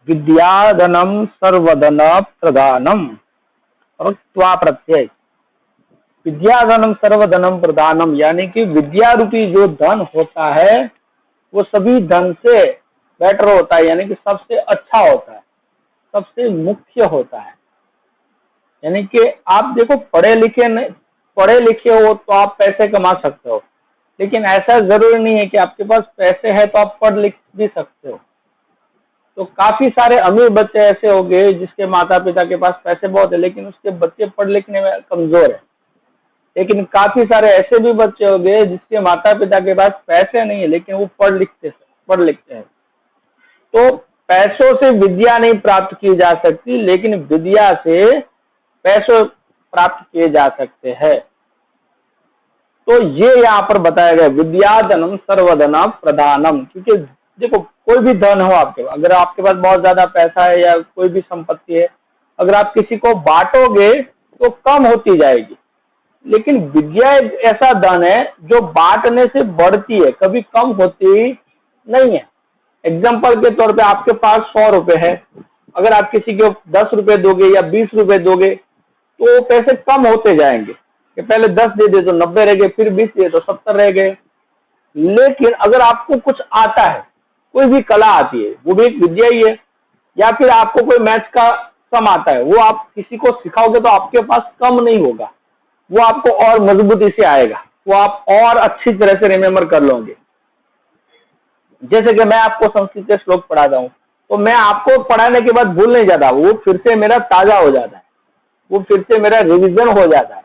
विद्याधनम सर्वधन प्रदानम और त्वा प्रत्यय। विद्याधनम सर्वधनम प्रदानम यानी कि विद्या रूपी जो धन होता है वो सभी धन से बेटर होता है, यानी कि सबसे अच्छा होता है, सबसे मुख्य होता है। यानी कि आप देखो पढ़े लिखे हो तो आप पैसे कमा सकते हो, लेकिन ऐसा जरूरी नहीं है कि आपके पास पैसे है तो आप पढ़ लिख भी सकते हो। तो काफी सारे अमीर बच्चे ऐसे हो गए जिसके माता पिता के पास पैसे बहुत है लेकिन उसके बच्चे पढ़ लिखने में कमजोर है। लेकिन काफी सारे ऐसे भी बच्चे हो गए जिसके माता पिता के पास पैसे नहीं है लेकिन वो पढ़ लिखते हैं। तो पैसों से विद्या नहीं प्राप्त की जा सकती, लेकिन विद्या से पैसों प्राप्त किए जा सकते हैं। तो ये यहाँ पर बताया गया विद्याधनम सर्वधन प्रदानम, क्योंकि देखो कोई भी धन हो आपके पास, अगर आपके पास बहुत ज्यादा पैसा है या कोई भी संपत्ति है, अगर आप किसी को बांटोगे तो कम होती जाएगी। लेकिन विद्या एक ऐसा धन है जो बांटने से बढ़ती है, कभी कम होती नहीं है। एग्जाम्पल के तौर पे आपके पास 100 रुपए है, अगर आप किसी को 10 रुपए दोगे या 20 रुपए दोगे तो पैसे कम होते जाएंगे कि पहले 10 दे दे तो 90 रह गए, फिर 20 दे तो 70 रह गए। लेकिन अगर आपको कुछ आता है, कोई भी कला आती है, वो भी एक विद्या ही है, या फिर आपको कोई मैथ का सम आता है, वो आप किसी को सिखाओगे तो आपके पास कम नहीं होगा, वो आपको और मजबूती से आएगा, वो आप और अच्छी तरह से रिमेम्बर कर लोगे। जैसे कि मैं आपको संस्कृत के श्लोक पढ़ाता हूँ तो मैं आपको पढ़ाने के बाद भूल नहीं जाता, वो फिर से मेरा ताजा हो जाता है, वो फिर से मेरा रिवीजन हो जाता है।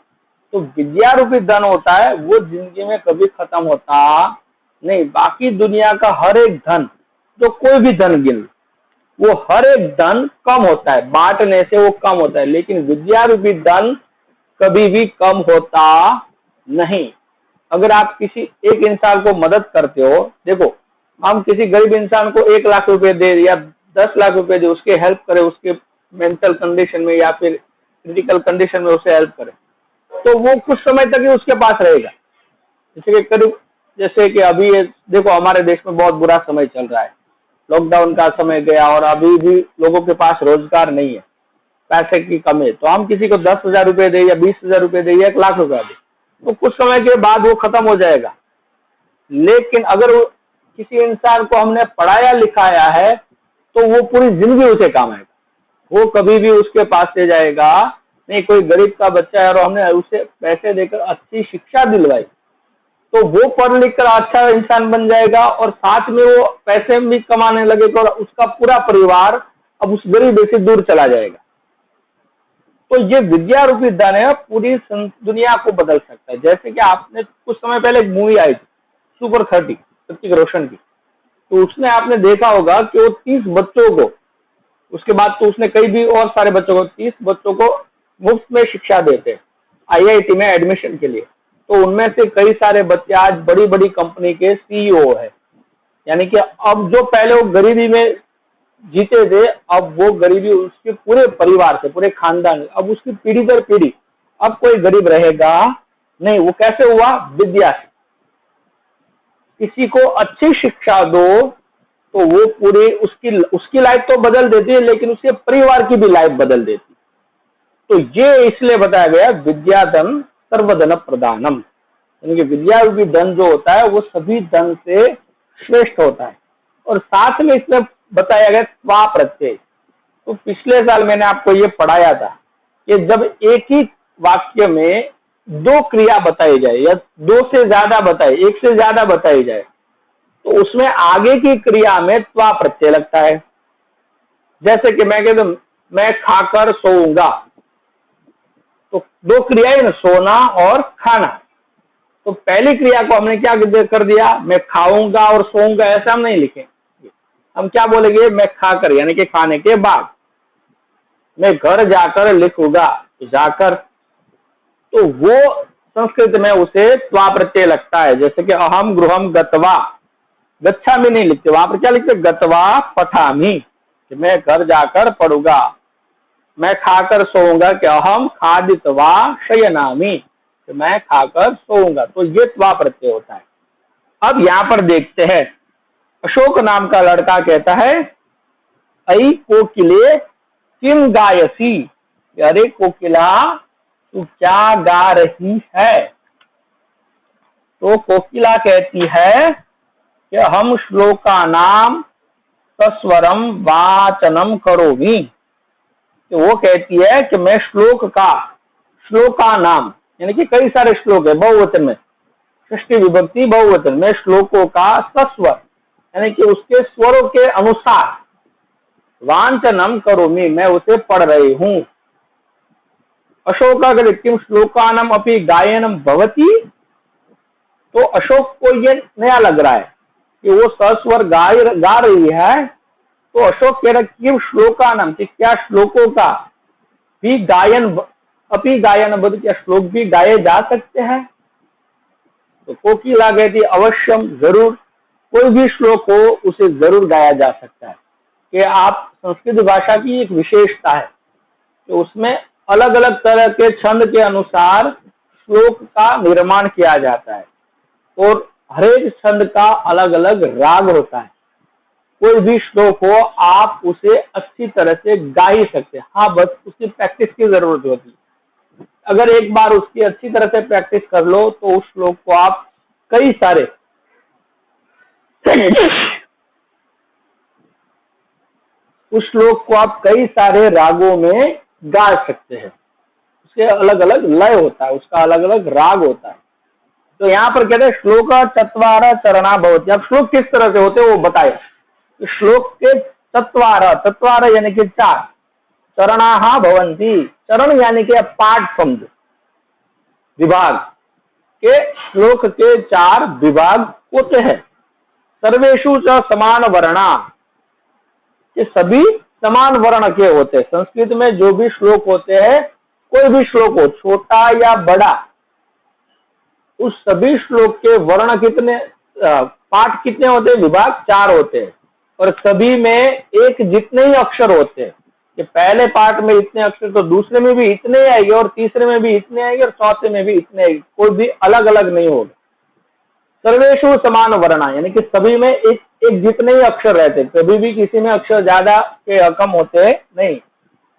तो विद्या रूपी धन होता है वो जिंदगी में कभी खत्म होता नहीं। बाकी दुनिया का हर एक धन, जो कोई भी धन गिन, वो हर एक धन कम होता है, बांटने से वो कम होता है, लेकिन विद्या रूपी धन कभी भी कम होता नहीं। अगर आप किसी एक इंसान को मदद करते हो, देखो हम किसी गरीब इंसान को 1 लाख रुपए दे या 10 लाख रुपए दे, उसके हेल्प करें, उसके मेंटल कंडीशन में या फिर क्रिटिकल कंडीशन में उसे हेल्प करें, तो वो कुछ समय तक ही उसके पास रहेगा। जैसे कि अभी देखो हमारे देश में बहुत बुरा समय चल रहा है, लॉकडाउन का समय गया और अभी भी लोगों के पास रोजगार नहीं है, पैसे की कमी है, तो हम किसी को 10,000 रुपए दे या 20,000 रुपए दे या 1 लाख रुपया दे तो कुछ समय के बाद वो खत्म हो जाएगा। लेकिन अगर किसी इंसान को हमने पढ़ाया लिखाया है तो वो पूरी जिंदगी उसे काम आएगा, वो कभी भी उसके पास से जाएगा नहीं। कोई गरीब का बच्चा है और हमने उसे पैसे देकर अच्छी शिक्षा दिलवाई तो वो पढ़ लिख कर अच्छा इंसान बन जाएगा और साथ में वो पैसे भी कमाने लगेगा और उसका पूरा परिवार अब उस गरीबी से दूर चला जाएगा। तो ये विद्या रूपी धन है, पूरी दुनिया को बदल सकता है। जैसे कि आपने कुछ समय पहले एक मूवी आई थी सुपर 30 ऋतिक रोशन की, तो उसने आपने देखा होगा कि वो 30 बच्चों को, उसके बाद तो उसने कई भी और सारे बच्चों को, 30 बच्चों को मुफ्त में शिक्षा देते IIT में एडमिशन के लिए। तो उनमें से कई सारे बच्चे आज बड़ी बड़ी कंपनी के CEO है। यानी कि अब जो पहले वो गरीबी में जीते थे, अब वो गरीबी उसके पूरे परिवार से, पूरे खानदान, अब उसकी पीढ़ी दर पीढ़ी अब कोई गरीब रहेगा नहीं। वो कैसे हुआ? विद्या से। किसी को अच्छी शिक्षा दो तो वो पूरी उसकी लाइफ तो बदल देती है, लेकिन उसके परिवार की भी लाइफ बदल देती है। तो ये इसलिए बताया गया विद्याधन सर्वधन प्रदानम, यानी कि विद्या रूपी धन जो होता है वो सभी धन से श्रेष्ठ होता है। और साथ में इसमें बताया गया त्वा प्रत्यय। तो पिछले साल मैंने आपको ये पढ़ाया था कि जब एक ही वाक्य में 2 क्रिया बताई जाए या 2 से ज्यादा बताए, 1 से ज्यादा बताई जाए, तो उसमें आगे की क्रिया में त्वा प्रत्यय लगता है। जैसे कि मैं कहता हूं मैं खाकर सोऊंगा, तो 2 क्रियाएं ना, सोना और खाना। तो पहली क्रिया को हमने क्या कर दिया, मैं खाऊंगा और सोऊंगा, ऐसा हम नहीं लिखेंगे। हम क्या बोलेंगे, मैं खाकर, यानी कि खाने के बाद। मैं घर जाकर लिखूंगा, जाकर, तो वो संस्कृत में उसे त्वा प्रत्यय लगता है। जैसे कि अहम गृहम गत्वा, गच्छामि नहीं लिखते, वहां पर क्या लिखते, गत्वा पठामि, कि मैं घर जाकर पढ़ूंगा। मैं खाकर सोऊंगा, कि अहम खादित्वा शयनामि, कि मैं खाकर सोऊंगा। तो ये त्वा प्रत्यय होता है। अब यहां पर देखते हैं, अशोक नाम का लड़का कहता है अई कोकिले किम गायसी, अरे कोकिला तू क्या गा रही है। तो कोकिला कहती है कि हम श्लोका नाम सस्वरम वाचनम करोमि, कि वो कहती है कि मैं श्लोका नाम यानी कि कई सारे श्लोक है बहुवचन में, षष्ठी विभक्ति बहुवचन में, श्लोकों का सस्वर यानी कि उसके स्वरों के अनुसार वाचनम करोमि मैं उसे पढ़ रही हूं। अशोक अगर किम श्लोकानम अपनी गायनम भवती, तो अशोक को ये नया लग रहा है कि वो सस्वर गा रही है। तो अशोक कह रहा है किम श्लोकानम, कि क्या श्लोकों का भी गायन अपनी गायन भवती, क्या श्लोक भी गाए जा सकते हैं। तो कोकिला कहती अवश्यम, जरूर, कोई भी श्लोक हो उसे जरूर गाया जा सकता है। कि आप संस्कृत भाषा की एक विशेषता है कि उसमें अलग अलग तरह के छंद के अनुसार श्लोक का निर्माण किया जाता है और हर एक छंद का अलग अलग राग होता है। कोई भी श्लोक हो आप उसे अच्छी तरह से गा ही सकते हैं, हाँ बस उसकी प्रैक्टिस की जरूरत होती है। अगर एक बार उसकी अच्छी तरह से प्रैक्टिस कर लो तो उस श्लोक को आप कई सारे उस श्लोक को आप कई सारे रागों में गा सकते हैं। उसके अलग अलग लय होता है, उसका अलग अलग राग होता है। तो यहाँ पर कहते हैं श्लोक चत्वार चरणा भवति। अब श्लोक किस तरह से होते हैं वो बताया। श्लोक के चत्वार यानी कि 4, चरणाहा भवन्ति, चरण यानी कि पाठ शब्द विभाग के श्लोक के 4 विभाग होते हैं। सर्वेषु च समान वर्णा, कि सभी समान वर्ण के होते हैं। संस्कृत में जो भी श्लोक होते हैं, कोई भी श्लोक हो छोटा या बड़ा, उस सभी श्लोक के वर्ण कितने, पाठ कितने होते हैं, विभाग 4 होते हैं और सभी में एक जितने ही अक्षर होते हैं। कि पहले पाठ में इतने अक्षर तो दूसरे में भी इतने आएंगे और तीसरे में भी इतने आएंगे और चौथे में भी इतने आएंगे, कोई भी अलग अलग नहीं होगा। सर्वेषु समान वर्णा यानी कि सभी में एक जितने ही अक्षर रहते, कभी भी किसी में अक्षर ज्यादा के कम होते नहीं।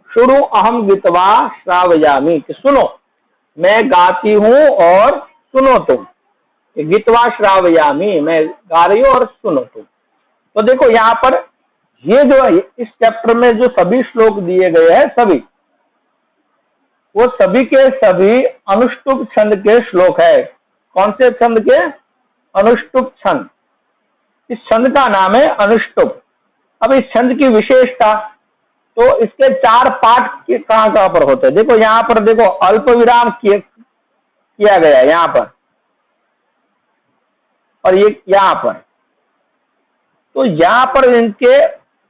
शुणु अहम गीतवा श्रावयामि, कि सुनो मैं गाती हूं और सुनो तुम। गीतवा श्रावयामि मैं गा रही हूं और सुनो तुम। तो देखो यहाँ पर ये जो इस चैप्टर में जो सभी श्लोक दिए गए हैं, सभी वो सभी के सभी अनुष्टुप छंद के श्लोक है। कौन से छंद के? अनुष्टुप छंद। इस छंद का नाम है अनुष्टुप। अब इस छंद की विशेषता, तो इसके 4 पाठ कहां कहां पर होते हैं। देखो यहाँ पर देखो अल्प विराम किया गया यहाँ पर और ये यहाँ पर, तो यहाँ पर इनके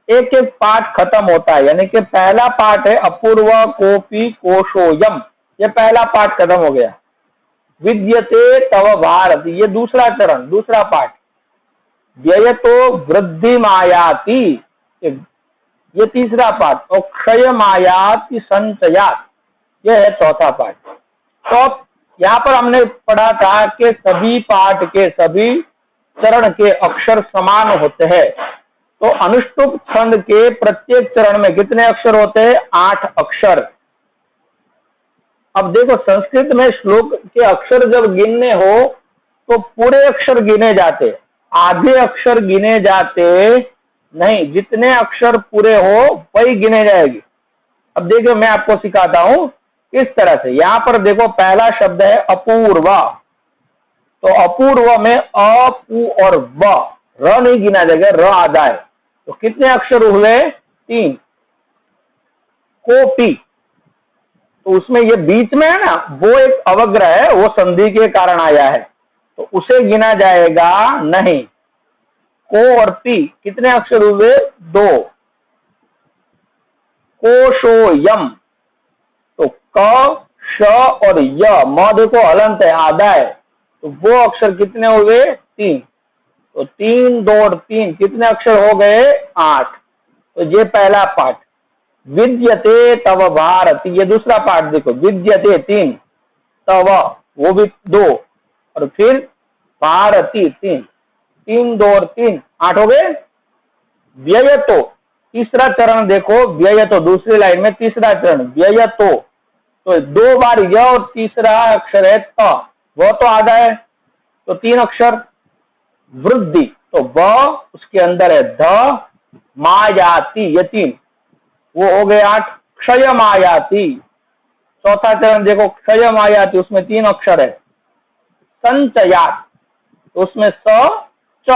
एक एक पाठ खत्म होता है। यानी कि पहला पाठ है अपूर्व कोपी कोशोयम, ये पहला पाठ खत्म हो गया। विद्यते तव भारत, ये दूसरा चरण, दूसरा पाठ। व्ययतो वृद्धि मायाति, ये तीसरा पाठ। और क्षय मायाति संचयात, यह है चौथा पाठ। तो यहाँ पर हमने पढ़ा था कि सभी पाठ के सभी चरण के अक्षर समान होते हैं। तो अनुष्टुप छंद के प्रत्येक चरण में कितने अक्षर होते हैं? 8 अक्षर। अब देखो संस्कृत में श्लोक के अक्षर जब गिनने हो तो पूरे अक्षर गिने जाते, आधे अक्षर गिने जाते नहीं। जितने अक्षर पूरे हो वही गिने जाएगी। अब देखो मैं आपको सिखाता हूं किस तरह से। यहाँ पर देखो पहला शब्द है अपूर्व, तो अपूर्व में अ पू और व, र नहीं गिना जाएगा, र आधा है। तो कितने अक्षर हुए? 3। कोपी, तो उसमें ये बीच में है ना, वो एक अवग्रह है, वो संधि के कारण आया है, तो उसे गिना जाएगा नहीं। को और पी कितने अक्षर हुए? 2। कोशोयम, तो क श और य, म देखो हलंत है, आधा है, तो वो अक्षर कितने हो गए? 3। तो 3 2 और 3 कितने अक्षर हो गए? 8। तो ये पहला पाठ। विद्यते तव भारत, ये दूसरा पाठ देखो। विद्यते 3, तव वो भी 2 और फिर भारती 3, 3 2 और 3 8 हो गए। व्ययतो तीसरा चरण देखो, व्ययतो, दूसरी लाइन में तीसरा चरण व्ययतो, तो 2 बार य और तीसरा अक्षर है त, वो तो आ गए, तो 3 अक्षर। वृद्धि, तो ब, उसके अंदर है ध, मायाति, ये 3, वो हो गए 8। क्षय मायाति, चौथा चरण देखो, क्षय मायाति, उसमें 3 अक्षर है। संचयात, तो उसमें स, च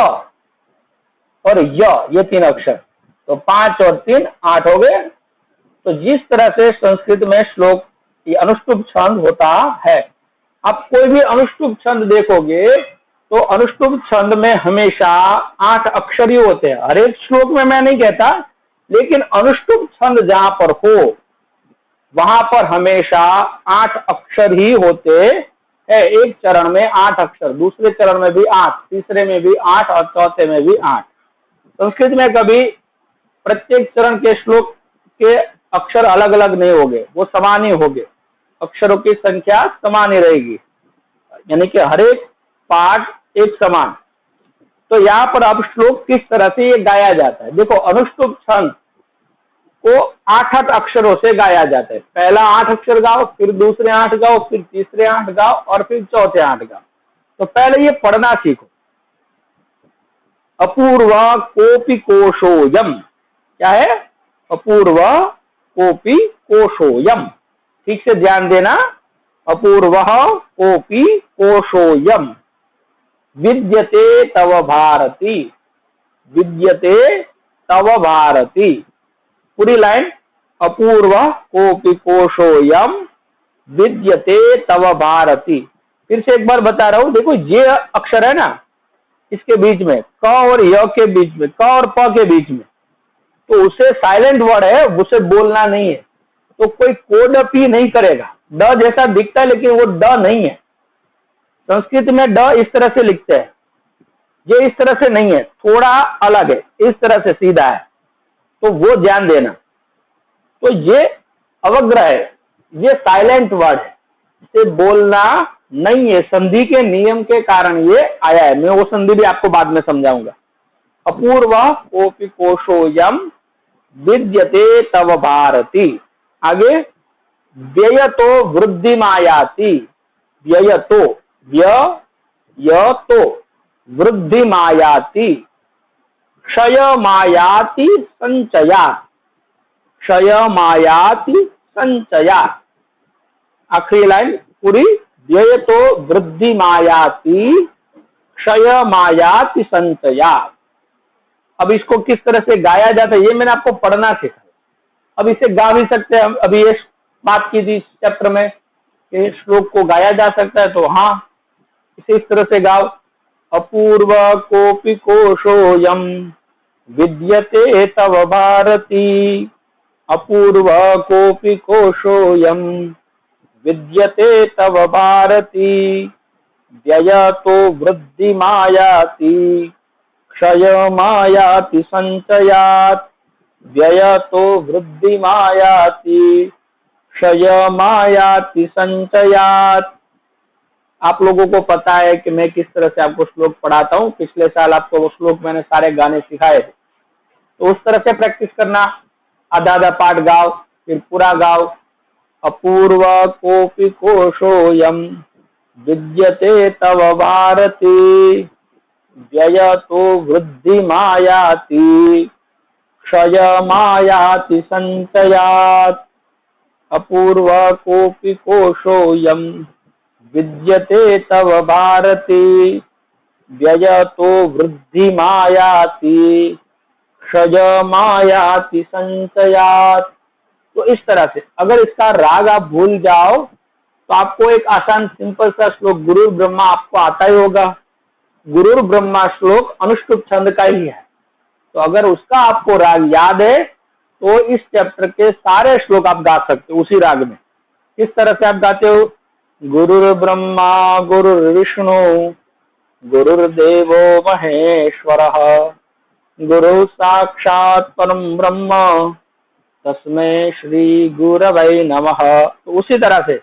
और य, ये 3 अक्षर, तो 5 और 3 8 हो गए। तो जिस तरह से संस्कृत में श्लोक ये अनुष्टुप छंद होता है, आप कोई भी अनुष्टुप छंद देखोगे तो अनुष्टुप छंद में हमेशा 8 अक्षर ही होते हैं। हर एक श्लोक में मैं नहीं कहता, लेकिन अनुष्टुप छंद जहां पर हो वहां पर हमेशा 8 अक्षर ही होते हैं। एक चरण में 8 अक्षर, दूसरे चरण में भी 8, तीसरे में भी 8 और चौथे में भी 8। संस्कृत में कभी प्रत्येक चरण के श्लोक के अक्षर अलग अलग नहीं होंगे, वो समान ही होंगे, अक्षरों की संख्या समान ही रहेगी, यानी कि हर एक पाठ एक समान। तो यहाँ पर अब श्लोक किस तरह से ये गाया जाता है, देखो अनुष्टुप छंद को 8-8 अक्षरों से गाया जाता है। पहला 8 अक्षर गाओ, फिर दूसरे 8 गाओ, फिर तीसरे 8 गाओ और फिर चौथे 8 गाओ। तो पहले ये पढ़ना सीखो। अपूर्व कोपि कोशोयम, क्या है? अपूर्व कोपि कोशोयम, ठीक से ध्यान देना। अपूर्व कोपि कोशोयम विद्यते तव भारती, विद्यते तव भारती, पूरी लाइन। अपूर्व कोपि कोशोयम विद्यते तव भारती। फिर से एक बार बता रहा हूं, देखो ये अक्षर है ना, इसके बीच में क और य के बीच में, क और प के बीच में, तो उसे साइलेंट वर्ड है, उसे बोलना नहीं है, तो कोई कोड पी नहीं करेगा। ड जैसा दिखता है लेकिन वो ड नहीं है। संस्कृत में ड इस तरह से लिखते हैं, ये इस तरह से नहीं है, थोड़ा अलग है, इस तरह से सीधा है, तो वो ध्यान देना। तो ये अवग्रह है, ये साइलेंट वर्ड है, इसे बोलना नहीं है, संधि के नियम के कारण ये आया है। मैं वो संधि भी आपको बाद में समझाऊंगा। अपूर्व कोपि कोशोयम विद्यते तव भारती। आगे व्ययतो वृद्धि मायाति, व्ययतो, व्ययतो वृद्धि मायाति, क्षय मायाति संचयात्, क्षय मायाति संचयात्। आखिरी लाइन पूरी, व्ययतो वृद्धि मायाति क्षय मायाति संचयात्। अब इसको किस तरह से गाया जाता है ये मैंने आपको पढ़ना सिखाया, अब इसे गा भी सकते हैं हम। अभी ये बात की थी चैप्टर में कि श्लोक को गाया जा सकता है, तो हाँ इसे इस तरह से गाओ। अपूर्व कोपि कोशोयम विद्यते तव भारती, अपूर्व कोपि कोशोयम विद्यते तव भारती, व्ययतो वृद्धि मायाति क्षय मायाति संचयात्, व्ययतो वृद्धि मायाति क्षय मायाति संचयात्। आप लोगों को पता है कि मैं किस तरह से आपको श्लोक पढ़ाता हूँ, पिछले साल आपको वो श्लोक मैंने सारे गाने सिखाए थे, तो उस तरह से प्रैक्टिस करना। आधा आधा पाठ गाओ, फिर पूरा गाओ। अपूर्व कोपि कोशोयम विद्यते तव भारती, व्ययतो वृद्धि मायाति क्षय मायाति संचयात्, अपूर्व कोपि कोशोयम विद्यते तव भारती, व्ययतो वृद्धि मायाति क्षय मायाति संचयात्। तो इस तरह से अगर इसका राग आप भूल जाओ तो आपको एक आसान सिंपल सा श्लोक गुरु ब्रह्मा आपको आता ही होगा। गुरु ब्रह्मा श्लोक अनुष्टुप छंद का ही है, तो अगर उसका आपको राग याद है तो इस चैप्टर के सारे श्लोक आप गा सकते हो उसी राग में। किस तरह से आप गाते हो? गुरुर् ब्रह्मा गुरुर्विष्णु गुरुर्देवो महेश्वरः, गुरु साक्षात् परम ब्रह्म तस्मै श्री गुरवै नमः। तो उसी तरह से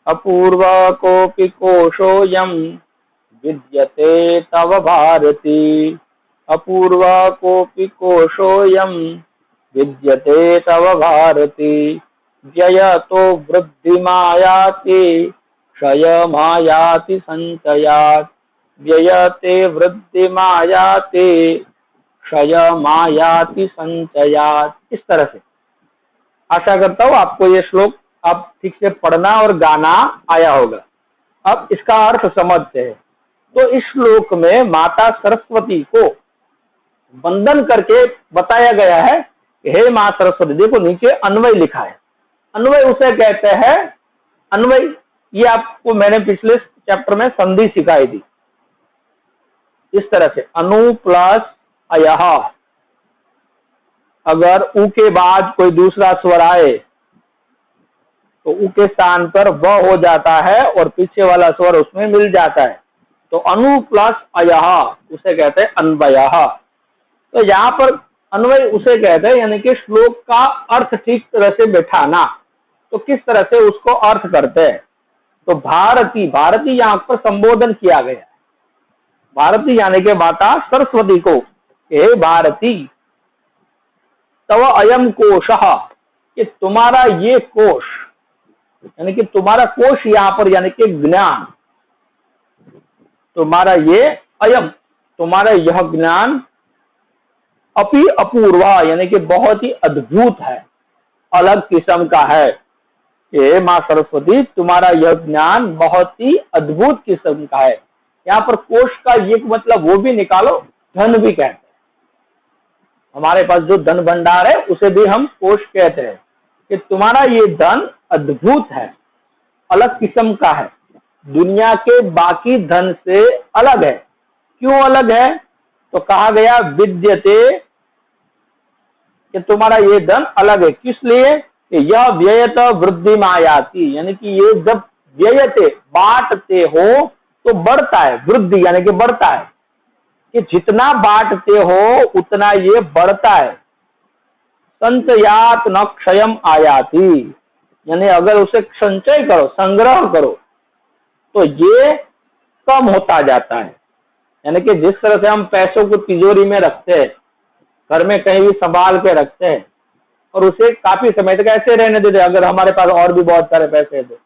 अपूर्व कोपि कोशोयम विद्यते तव भारती, अपूर्व कोपि कोशोयम विद्यते तव भारती व्ययतो वृद्धिमायाति क्षयमायाति संचयात् व्ययते वृद्धिमायाति क्षयमायाति संचयात्। इस तरह से आशा करता हूँ आपको ये श्लोक आप ठीक से पढ़ना और गाना आया होगा। अब इसका अर्थ समझते हैं। तो इस श्लोक में माता सरस्वती को वंदन करके बताया गया है कि हे माँ सरस्वती। देखो नीचे अन्वय लिखा है, अन्वय उसे कहते हैं। अन्वय ये आपको मैंने पिछले चैप्टर में संधि सिखाई थी। इस तरह से अनु प्लस अयः, अगर उ के बाद कोई दूसरा स्वर आए तो उ के स्थान पर व हो जाता है और पीछे वाला स्वर उसमें मिल जाता है। तो अनु प्लस अयः उसे कहते हैं अन्वयः। तो यहाँ पर अन्वय उसे कहते हैं, यानी कि श्लोक का अर्थ ठीक तरह से बैठाना। तो किस तरह से उसको अर्थ करते हैं? तो भारती, भारती यहाँ पर संबोधन किया गया है। भारती यानी कि माता सरस्वती को, हे भारती तव अयम कोशः, कि तुम्हारा ये कोश, यानी कि तुम्हारा कोश यहाँ पर यानी कि ज्ञान, तुम्हारा ये अयम, तुम्हारा यह ज्ञान अपि अपूर्व, यानी कि बहुत ही अद्भुत है, अलग किस्म का है। हे माँ सरस्वती तुम्हारा यह ज्ञान बहुत ही अद्भुत किस्म का है। यहाँ पर कोश का ये मतलब वो भी निकालो, धन भी कहते हैं। हमारे पास जो धन भंडार है उसे भी हम कोश कहते हैं कि तुम्हारा ये धन अद्भुत है, अलग किस्म का है, दुनिया के बाकी धन से अलग है। क्यों अलग है? तो कहा गया विद्यते, कि तुम्हारा ये धन अलग है। किस लिए? कि यह व्ययत वृद्धिमायाति, यानी कि ये जब व्ययते बांटते हो तो बढ़ता है, वृद्धि यानी कि बढ़ता है, कि जितना बांटते हो उतना ये बढ़ता है। संचयात न क्षयम आयाति, यानी अगर उसे संचय करो, संग्रह करो, तो ये कम होता जाता है। यानी कि जिस तरह से हम पैसों को तिजोरी में रखते हैं, घर में कहीं भी संभाल के रखते हैं और उसे काफी समय तक ऐसे रहने देते, अगर हमारे पास और भी बहुत सारे पैसे हैं तो।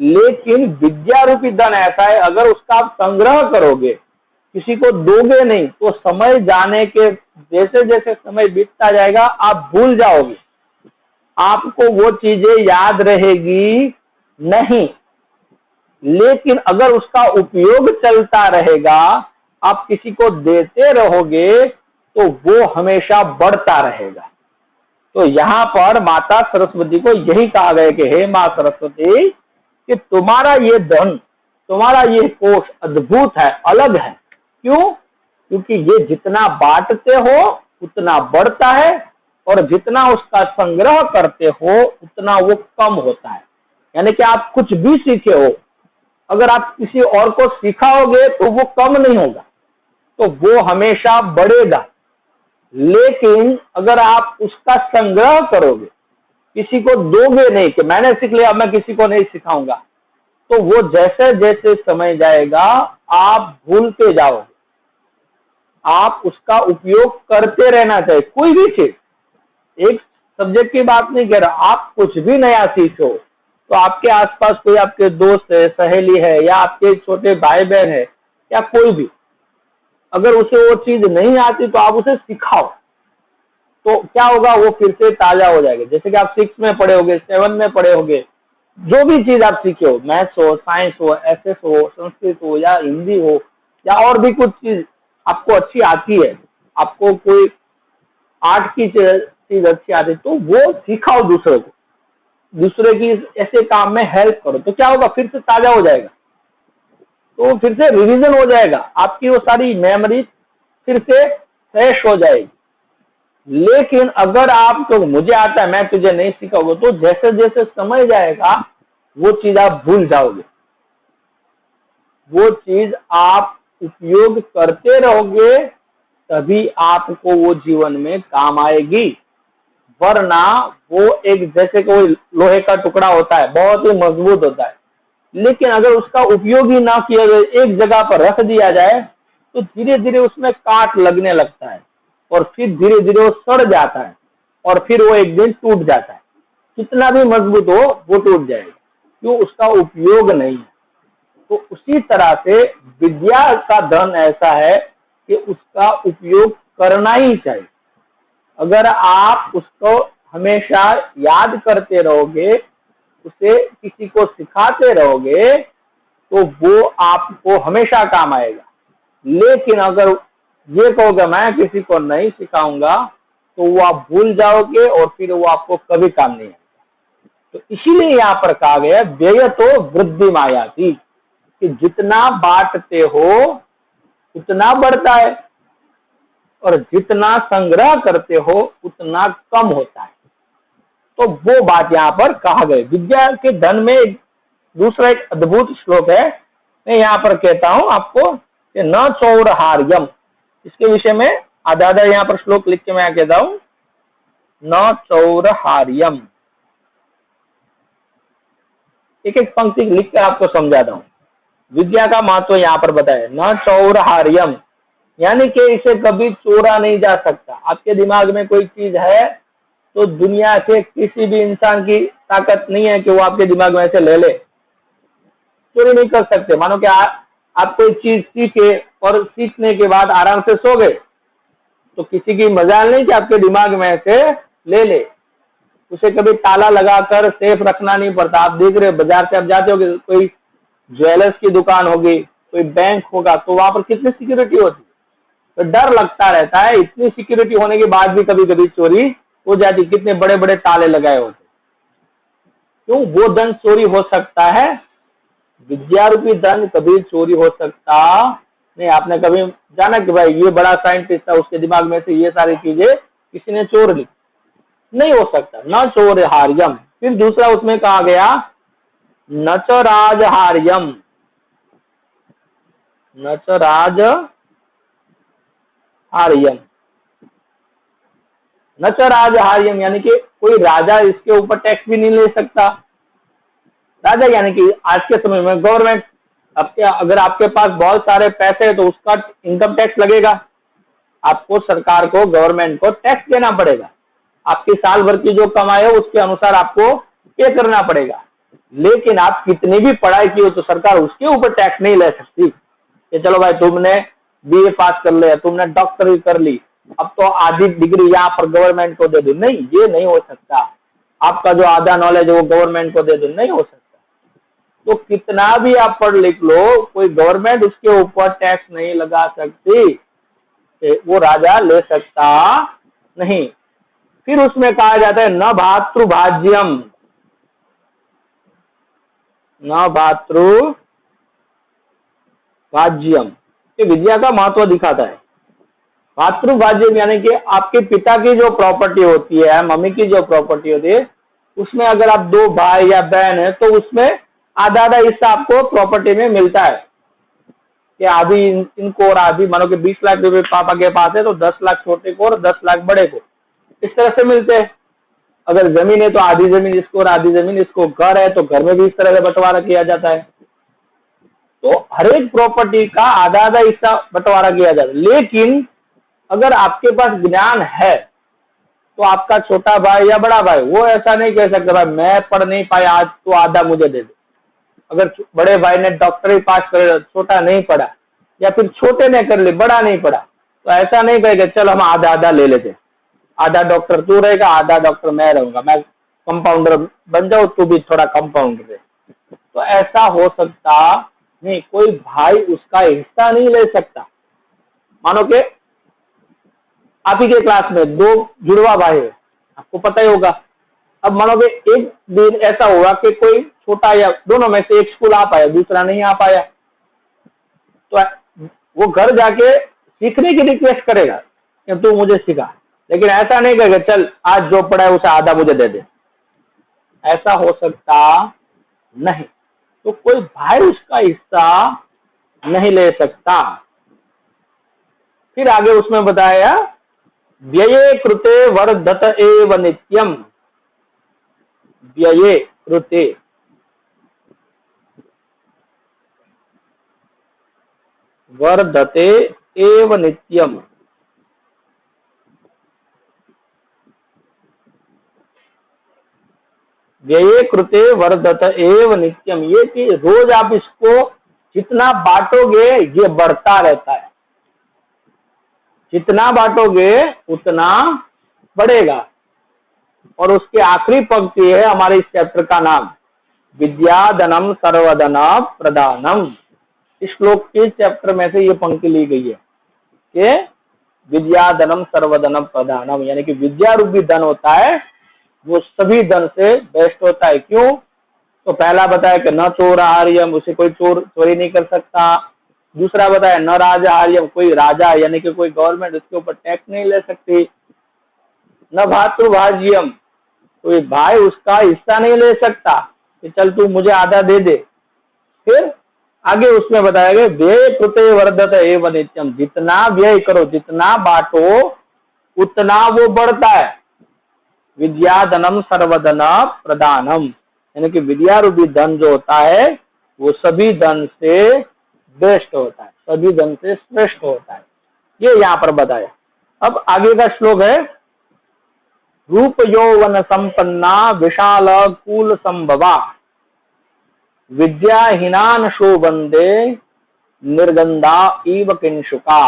लेकिन विद्या रूपी धन ऐसा है, अगर उसका आप संग्रह करोगे, किसी को दोगे नहीं, तो समय जाने के जैसे जैसे समय बीतता जाएगा आप भूल जाओगे, आपको वो चीजें याद रहेगी नहीं। लेकिन अगर उसका उपयोग चलता रहेगा, आप किसी को देते रहोगे, तो वो हमेशा बढ़ता रहेगा। तो यहाँ पर माता सरस्वती को यही कहा गया कि हे माँ सरस्वती, कि तुम्हारा ये धन, तुम्हारा ये कोश अद्भुत है, अलग है। क्यों? क्योंकि ये जितना बांटते हो उतना बढ़ता है, और जितना उसका संग्रह करते हो उतना वो कम होता है। यानी कि आप कुछ भी सीखे हो, अगर आप किसी और को सिखाओगे तो वो कम नहीं होगा, तो वो हमेशा बढ़ेगा। लेकिन अगर आप उसका संग्रह करोगे, किसी को दोगे नहीं कि मैंने सीख लिया अब मैं किसी को नहीं सिखाऊंगा, तो वो जैसे जैसे समय जाएगा आप भूलते जाओगे। आप उसका उपयोग करते रहना चाहिए। कोई भी चीज, एक सब्जेक्ट की बात नहीं कह रहा, आप कुछ भी नया सीखो तो आपके आसपास कोई आपके दोस्त है, सहेली है, या आपके छोटे भाई बहन है, या कोई भी, अगर उसे वो चीज नहीं आती तो आप उसे सिखाओ, तो क्या होगा, वो फिर से ताजा हो जाएगा। जैसे कि आप 6 में पढ़े होगे, 7 में पढ़े होगे, जो भी चीज आप सीखे हो, मैथ्स हो, साइंस हो, एसएस हो, संस्कृत हो, या हिंदी हो, या और भी कुछ चीज आपको अच्छी आती है, आपको कोई आर्ट की चीज अच्छी आती है, तो वो सिखाओ दूसरे को, दूसरे की ऐसे काम में हेल्प करो, तो क्या होगा, फिर से ताजा हो जाएगा, तो फिर से रिवीजन हो जाएगा, आपकी वो सारी मेमोरी फिर से फ्रेश हो जाएगी। लेकिन अगर आप तो मुझे आता है मैं तुझे नहीं सिखाऊंगा, तो जैसे जैसे समय जाएगा वो चीज आप भूल जाओगे। वो चीज आप उपयोग करते रहोगे तभी आपको वो जीवन में काम आएगी, वरना वो एक जैसे कोई लोहे का टुकड़ा होता है, बहुत ही मजबूत होता है, लेकिन अगर उसका उपयोग ही ना किया जाए, एक जगह पर रख दिया जाए, तो धीरे धीरे उसमें काट लगने लगता है और फिर धीरे धीरे वो सड़ जाता है और फिर वो एक दिन टूट जाता है। कितना भी मजबूत हो वो टूट जाएगा, क्यों? उसका उपयोग नहीं है। तो उसी तरह से विद्या का धन ऐसा है कि उसका उपयोग करना ही चाहिए। अगर आप उसको हमेशा याद करते रहोगे, उसे किसी को सिखाते रहोगे, तो वो आपको हमेशा काम आएगा। लेकिन अगर ये कहोगे मैं किसी को नहीं सिखाऊंगा, तो वो आप भूल जाओगे और फिर वो आपको कभी काम नहीं आएगा। तो इसीलिए यहाँ पर कहा गया व्यय तो वृद्धि मायाती, कि जितना बांटते हो उतना बढ़ता है और जितना संग्रह करते हो उतना कम होता है। तो वो बात यहाँ पर कहा गया। विद्या के धन में दूसरा एक अद्भुत श्लोक है, मैं यहाँ पर कहता हूं आपको कि न चौरहार्यम, इसके विषय में आधा आधा यहाँ पर श्लोक लिख के मैं कहता हूं, न चौरहार्यम। एक एक पंक्ति लिखकर आपको समझाता हूं। विद्या का महत्व यहाँ पर बताया, न चौरहार्यम, यानी कि इसे कभी चोरा नहीं जा सकता। आपके दिमाग में कोई चीज है तो दुनिया के किसी भी इंसान की ताकत नहीं है कि वो आपके दिमाग में ऐसे ले ले, चोरी नहीं कर सकते। मानो कि आप कोई चीज सीखे और सीखने के बाद आराम से सो गए, तो किसी की मजाल नहीं कि आपके दिमाग में ऐसे ले ले। उसे कभी ताला लगाकर सेफ रखना नहीं पड़ता। आप देख रहे हो बाजार से आप जाते हो, कोई ज्वेलर्स की दुकान होगी, कोई बैंक होगा, तो वहां पर कितनी सिक्योरिटी होती है, तो डर लगता रहता है। इतनी सिक्योरिटी होने के बाद भी कभी कभी चोरी हो जाती, कितने बड़े बड़े ताले लगाए होते। क्यों? वो धन चोरी हो सकता है, विद्या रूपी धन कभी चोरी हो सकता नहीं। आपने कभी जाना कि भाई ये बड़ा साइंटिस्ट था, उसके दिमाग में से ये सारी चीजें किसी ने चोर ली? नहीं हो सकता। न चोर हार्यम। फिर दूसरा उसमें कहा गया न च राजहार्यम, न च राजहार्यम, न च राजहार्यम, यानी कि कोई राजा इसके ऊपर टैक्स भी नहीं ले सकता। राजा यानी कि आज के समय में गवर्नमेंट, अगर आपके पास बहुत सारे पैसे है तो उसका इनकम टैक्स लगेगा। आपको सरकार को, गवर्नमेंट को टैक्स देना पड़ेगा। आपकी साल भर की जो कमाई है उसके अनुसार आपको पे करना पड़ेगा। लेकिन आप कितनी भी पढ़ाई की हो तो सरकार उसके ऊपर टैक्स नहीं ले सकती कि चलो भाई तुमने बीए पास कर लिया, तुमने डॉक्टरी कर ली, अब तो आधी डिग्री यहाँ पर गवर्नमेंट को दे दो। नहीं, ये नहीं हो सकता। आपका जो आधा नॉलेज है वो गवर्नमेंट को दे दो, नहीं हो सकता। तो कितना भी आप पढ़ लिख लो, कोई गवर्नमेंट उसके ऊपर टैक्स नहीं लगा सकती, वो राजा ले सकता नहीं। फिर उसमें कहा जाता है न भातृभाज्यम, न भातृभाज्यम, ये विद्या का महत्व दिखाता है। भातृभाज्यम यानी कि आपके पिता की जो प्रॉपर्टी होती है, मम्मी की जो प्रॉपर्टी होती है, उसमें अगर आप दो भाई या बहन है तो उसमें आधा आधा हिस्सा आपको प्रॉपर्टी में मिलता है कि आधी इनको और आधी, मानो कि 20 लाख रुपए पापा के पास है तो 10 लाख छोटे को और 10 लाख बड़े को, इस तरह से मिलते हैं। अगर जमीन है तो आधी जमीन इसको और आधी जमीन इसको, घर है तो घर में भी इस तरह से बंटवारा किया जाता है। तो हर एक प्रॉपर्टी का आधा आधा हिस्सा बंटवारा किया जाता है। लेकिन अगर आपके पास ज्ञान है तो आपका छोटा भाई या बड़ा भाई वो ऐसा नहीं कह सकता भाई मैं पढ़ नहीं पाया आज तो आधा मुझे दे दे। अगर बड़े भाई ने डॉक्टरी पास कर, छोटा नहीं पढ़ा, या फिर छोटे ने कर ली, बड़ा नहीं पढ़ा, तो ऐसा नहीं कहेगा चल हम आधा आधा ले लेते, आधा डॉक्टर तू रहेगा, आधा डॉक्टर मैं रहूंगा, मैं कंपाउंडर बन जाऊं, तू भी थोड़ा कंपाउंडर रहे। तो ऐसा हो सकता नहीं, कोई भाई उसका हिस्सा नहीं ले सकता। मानो कि आप ही के क्लास में दो जुड़वा भाई है, आपको पता ही होगा। अब मानो कि एक दिन ऐसा हुआ कि कोई छोटा या दोनों में से एक स्कूल आ पाया, दूसरा नहीं आ पाया, तो वो घर जाके सीखने की रिक्वेस्ट करेगा कि तू मुझे सिखा, लेकिन ऐसा नहीं कहेगा चल आज जो पढ़ा है उसे आधा मुझे दे दे। ऐसा हो सकता नहीं। तो कोई भाई उसका हिस्सा नहीं ले सकता। फिर आगे उसमें बताया व्यये कृते वर्धत एव नित्यम, व्यये कृते वर्धते एव नित्यम, व्यये कृते वर्धत एव नित्यम, ये कि रोज आप इसको जितना बांटोगे ये बढ़ता रहता है, जितना बांटोगे उतना बढ़ेगा। और उसके आखिरी पंक्ति है हमारे इस चैप्टर का नाम, विद्याधनम सर्वधन प्रदानम। इस श्लोक के चैप्टर में से ये पंक्ति ली गई है कि विद्याधनम सर्वधनम प्रदानम, यानी कि विद्या रूपी धन होता है वो सभी धन से बेस्ट होता है। क्यों? तो पहला बताया कि न चोर आर्यम, उसे कोई चोरी नहीं कर सकता। दूसरा बताया न राजा आर्यम, कोई राजा यानी कि कोई गवर्नमेंट उसके ऊपर टैक्स नहीं ले सकती। न भातृभाज्यम, कोई भाई उसका हिस्सा नहीं ले सकता कि चल तू मुझे आधा दे दे। फिर आगे उसमें बताया गया व्यय कृते वर्धत एव नित्यम, जितना व्यय करो जितना बांटो उतना वो बढ़ता है। विद्याधनम सर्वधन प्रदानम, यानी कि विद्या रूपी धन जो होता है वो सभी धन से बेस्ट होता है, सभी धन से श्रेष्ठ होता है, ये यहाँ पर बताया। अब आगे का श्लोक है, रूप यौवन संपन्ना विशाल कूल संभवा, विद्याहीनान शोभन्ते निर्गंधा इव किंशुका।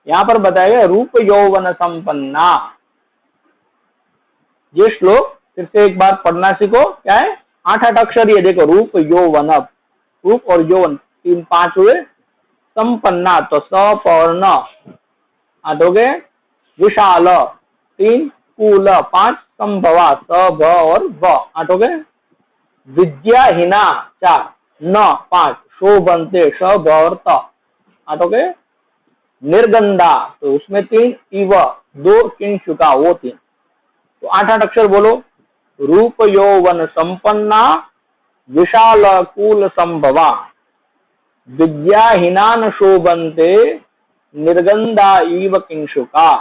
यहाँ पर बताया गया रूप यौवन संपन्ना। ये श्लोक फिर से एक बार पढ़ना सीखो, क्या है? 8 अक्षर ये देखो, रूप यौवन, रूप और यौवन 3 5 हुए, संपन्ना तो स और न 8 हो गए, विशाल 3, कूल 5, संभवा स भ और व 8 हो गए, विद्याहीना 4, न 5, शोभन्ते श भ और त 8 हो गए, निर्गंधा तो उसमें 3, इव 2, किंशुका वो 3। तो 8 अक्षर बोलो, रूप यौवन संपन्ना विशाल कूल संभवा, विद्याहीनान शोभन्ते निर्गंधा इव किंशुका।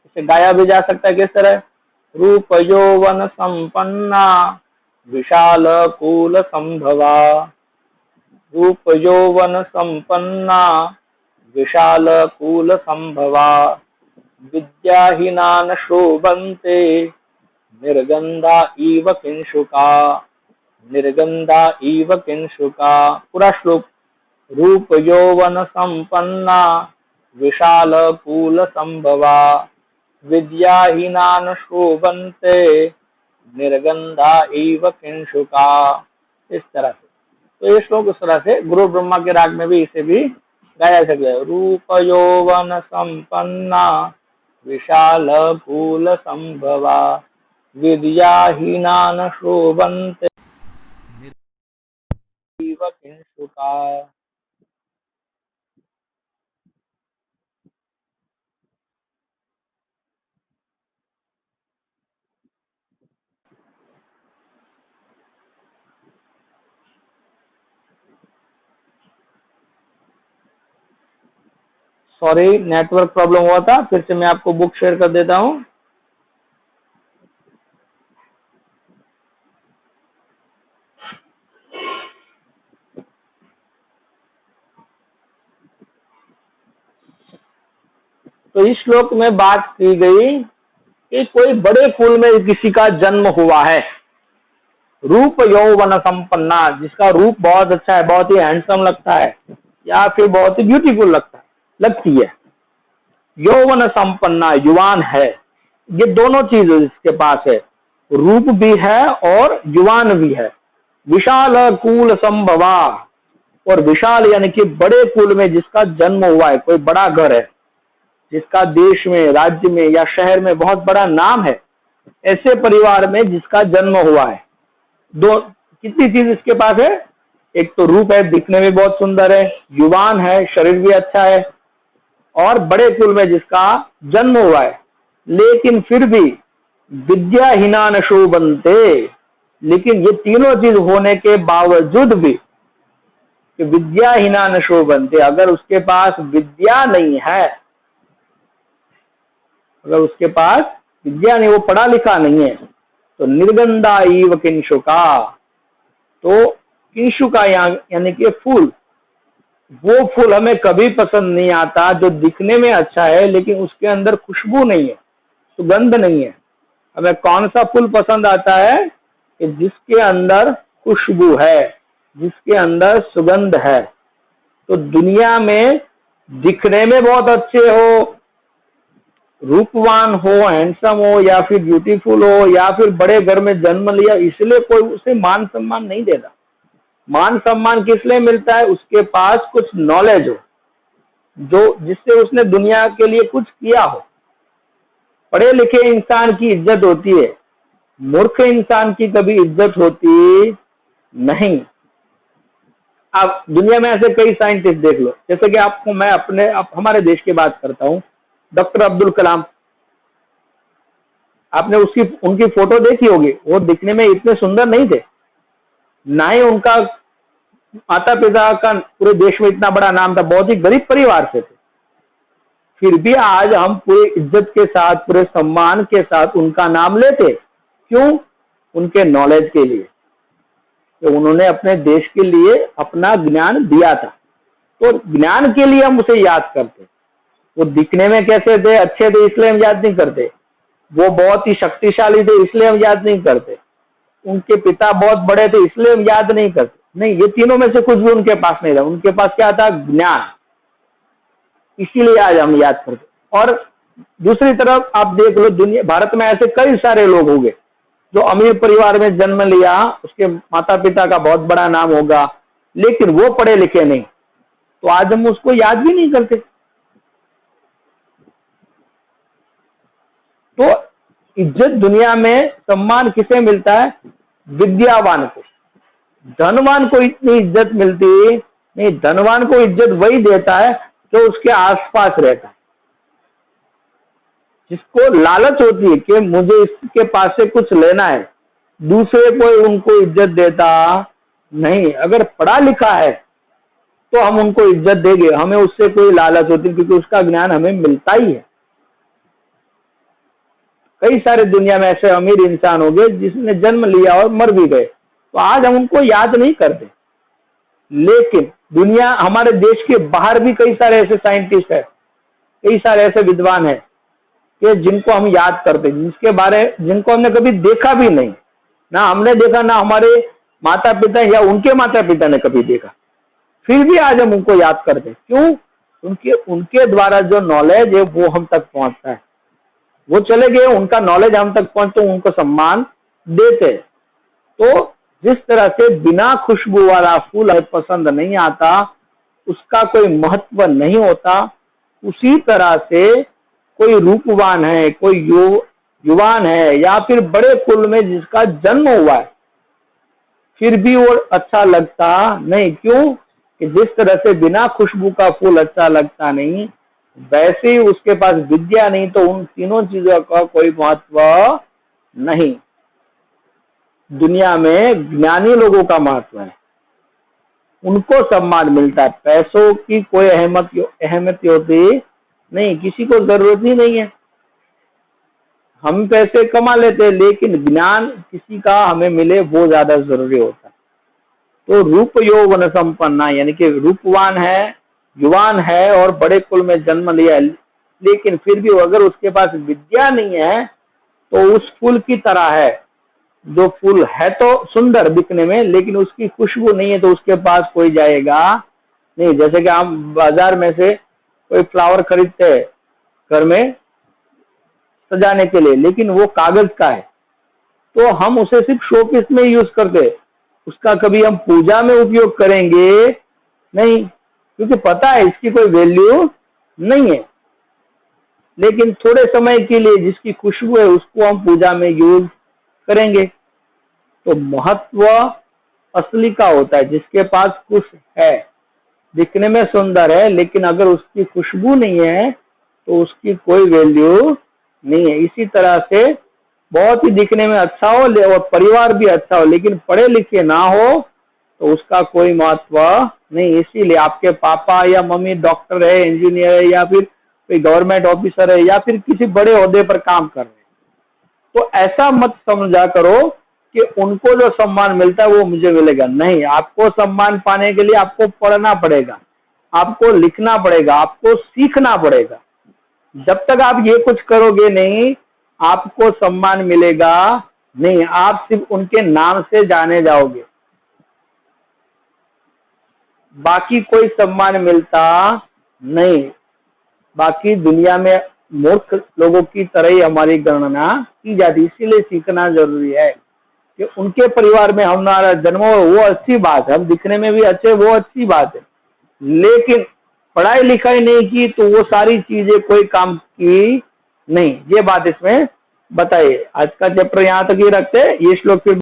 इसे गाया भी जा सकता है किस तरह, रूप यौवन संपन्ना विशाल कूल संभवा, रूप यौवन संपन्ना विशाल कूल संभवा, विद्याहीनान शोभन्ते निर्गंधा इव किंशुका, निर्गंधा इव किंशुका। पूरा श्लोक, रूप यौवन संपन्ना विशाल कूल संभवा, विद्याहीनान शोभन्ते निर्गंधा इव किंशुका। इस तरह से तो ये श्लोक इस तरह से गुरु ब्रह्मा के राग में भी इसे भी गाया जा सकता है, रूप यौवन संपन्ना विशाल कूल संभवा, विद्याहीनान शोभन्ते इव किंशुका। सॉरी नेटवर्क प्रॉब्लम हुआ था, फिर से मैं आपको बुक शेयर कर देता हूँ। तो इस श्लोक में बात की गई कि कोई बड़े कुल में किसी का जन्म हुआ है, रूप यौवन संपन्ना, जिसका रूप बहुत अच्छा है, बहुत ही हैंडसम लगता है या फिर बहुत ही ब्यूटीफुल लगती है, यौवन संपन्ना युवान है, ये दोनों चीज इसके पास है, रूप भी है और युवान भी है। विशाल कुल संभवा, और विशाल यानी कि बड़े कुल में जिसका जन्म हुआ है, कोई बड़ा घर है जिसका देश में राज्य में या शहर में बहुत बड़ा नाम है, ऐसे परिवार में जिसका जन्म हुआ है। दो कितनी चीज इसके पास है, एक तो रूप है, दिखने में बहुत सुंदर है, युवान है, शरीर भी अच्छा है, और बड़े कुल में जिसका जन्म हुआ है। लेकिन फिर भी विद्याहीना न शोभन्ते, लेकिन ये तीनों चीज होने के बावजूद भी कि विद्याहीना न शोभन्ते, अगर उसके पास विद्या नहीं है, अगर उसके पास विद्या नहीं, वो पढ़ा लिखा नहीं है, तो निर्गंधा इव किंशुका, तो किंशुका यानी कि फूल, वो फूल हमें कभी पसंद नहीं आता जो दिखने में अच्छा है लेकिन उसके अंदर खुशबू नहीं है, सुगंध नहीं है। हमें कौन सा फूल पसंद आता है कि जिसके अंदर खुशबू है, जिसके अंदर सुगंध है। तो दुनिया में दिखने में बहुत अच्छे हो, रूपवान हो, हैंडसम हो, या फिर ब्यूटीफुल हो, या फिर बड़े घर में जन्म लिया, इसलिए कोई उसे मान सम्मान नहीं देता। मान सम्मान किस लिए मिलता है? उसके पास कुछ नॉलेज हो, जो जिससे उसने दुनिया के लिए कुछ किया हो। पढ़े लिखे इंसान की इज्जत होती है, मूर्ख इंसान की कभी इज्जत होती नहीं। आप दुनिया में ऐसे कई साइंटिस्ट देख लो, जैसे कि आपको मैं हमारे देश की बात करता हूँ, डॉक्टर अब्दुल कलाम। आपने उनकी फोटो देखी होगी, वो दिखने में इतने सुंदर नहीं थे, ना ही उनका माता पिता का पूरे देश में इतना बड़ा नाम था, बहुत ही गरीब परिवार से थे। फिर भी आज हम पूरे इज्जत के साथ, पूरे सम्मान के साथ उनका नाम लेते। क्यों? उनके नॉलेज के लिए, तो उन्होंने अपने देश के लिए अपना ज्ञान दिया था, तो ज्ञान के लिए हम उसे याद करते। वो दिखने में कैसे थे? अच्छे थे, इसलिए हम याद नहीं करते। वो बहुत ही शक्तिशाली थे, इसलिए हम याद नहीं करते। उनके पिता बहुत बड़े थे, इसलिए हम याद नहीं करते। नहीं, ये तीनों में से कुछ भी उनके पास नहीं था। उनके पास क्या था? ज्ञान। इसीलिए आज हम याद करते। और दूसरी तरफ आप देख लो, दुनिया भारत में ऐसे कई सारे लोग होंगे जो अमीर परिवार में जन्म लिया, उसके माता पिता का बहुत बड़ा नाम होगा, लेकिन वो पढ़े लिखे नहीं, तो आज हम उसको याद भी नहीं करते। तो इज्जत दुनिया में, सम्मान किसे मिलता है? विद्यावान को। धनवान को इतनी इज्जत मिलती नहीं। धनवान को इज्जत वही देता है जो उसके आसपास रहता है, जिसको लालच होती है कि मुझे इसके पास से कुछ लेना है। दूसरे कोई उनको इज्जत देता नहीं। अगर पढ़ा लिखा है तो हम उनको इज्जत देंगे, हमें उससे कोई लालच होती, क्योंकि उसका ज्ञान हमें मिलता ही है। कई सारे दुनिया में ऐसे अमीर इंसान हो गए जिसने जन्म लिया और मर भी गए, तो आज हम उनको याद नहीं करते। लेकिन दुनिया, हमारे देश के बाहर भी कई सारे ऐसे साइंटिस्ट है, कई सारे ऐसे विद्वान है कि जिनको हम याद करते, जिनको हमने कभी देखा भी नहीं, ना हमने देखा, ना हमारे माता पिता या उनके माता पिता ने कभी देखा, फिर भी आज हम उनको याद करते। क्यों? उनके द्वारा जो नॉलेज है वो हम तक पहुंचता है। वो चले गए, उनका नॉलेज हम तक पहुंचते, उनको सम्मान देते। तो जिस तरह से बिना खुशबू वाला फूल पसंद नहीं आता, उसका कोई महत्व नहीं होता, उसी तरह से कोई रूपवान है, कोई युवान है, या फिर बड़े कुल में जिसका जन्म हुआ है, फिर भी वो अच्छा लगता नहीं। क्यों? कि जिस तरह से बिना खुशबू का फूल अच्छा लगता नहीं, वैसे ही उसके पास विद्या नहीं, तो उन तीनों चीजों का कोई महत्व नहीं। दुनिया में ज्ञानी लोगों का महत्व है, उनको सम्मान मिलता है। पैसों की कोई अहमियत होती नहीं, किसी को जरूरत ही नहीं है। हम पैसे कमा लेते हैं, लेकिन ज्ञान किसी का हमें मिले वो ज्यादा जरूरी होता है। तो रूप यौवन संपन्ना, यानी कि रूपवान है, युवान है और बड़े कुल में जन्म लिया है, लेकिन फिर भी अगर उसके पास विद्या नहीं है तो उस फूल की तरह है, जो फूल है तो सुंदर दिखने में, लेकिन उसकी खुशबू नहीं है, तो उसके पास कोई जाएगा नहीं। जैसे कि हम बाजार में से कोई फ्लावर खरीदते हैं घर में सजाने के लिए, लेकिन वो कागज का है, तो हम उसे सिर्फ शोपीस में यूज करते हैं, उसका कभी हम पूजा में उपयोग करेंगे नहीं, क्योंकि पता है इसकी कोई वैल्यू नहीं है। लेकिन थोड़े समय के लिए जिसकी खुशबू है उसको हम पूजा में यूज करेंगे। तो महत्व असली का होता है जिसके पास कुछ है, दिखने में सुंदर है, लेकिन अगर उसकी खुशबू नहीं है तो उसकी कोई वैल्यू नहीं है। इसी तरह से बहुत ही दिखने में अच्छा हो और परिवार भी अच्छा हो, लेकिन पढ़े लिखे ना हो तो उसका कोई महत्व नहीं। इसीलिए आपके पापा या मम्मी डॉक्टर है, इंजीनियर है, या फिर कोई गवर्नमेंट ऑफिसर है, या फिर किसी बड़े ओहदे पर काम कर रहे हैं, तो ऐसा मत समझा करो कि उनको जो सम्मान मिलता है वो मुझे मिलेगा। नहीं, आपको सम्मान पाने के लिए आपको पढ़ना पड़ेगा, आपको लिखना पड़ेगा, आपको सीखना पड़ेगा। जब तक आप ये कुछ करोगे नहीं, आपको सम्मान मिलेगा नहीं, आप सिर्फ उनके नाम से जाने जाओगे, बाकी कोई सम्मान मिलता नहीं। बाकी दुनिया में मूर्ख लोगों की तरह ही हमारी गणना की जाती, इसीलिए सीखना जरूरी है कि उनके परिवार में हमारा जन्म हो, वो अच्छी बात है, हम दिखने में भी अच्छे, वो अच्छी बात है, लेकिन पढ़ाई लिखाई नहीं की तो वो सारी चीजें कोई काम की नहीं। ये बात इसमें बताइए। आज का चैप्टर यहाँ तक ही रखते हैं, ये श्लोक फिर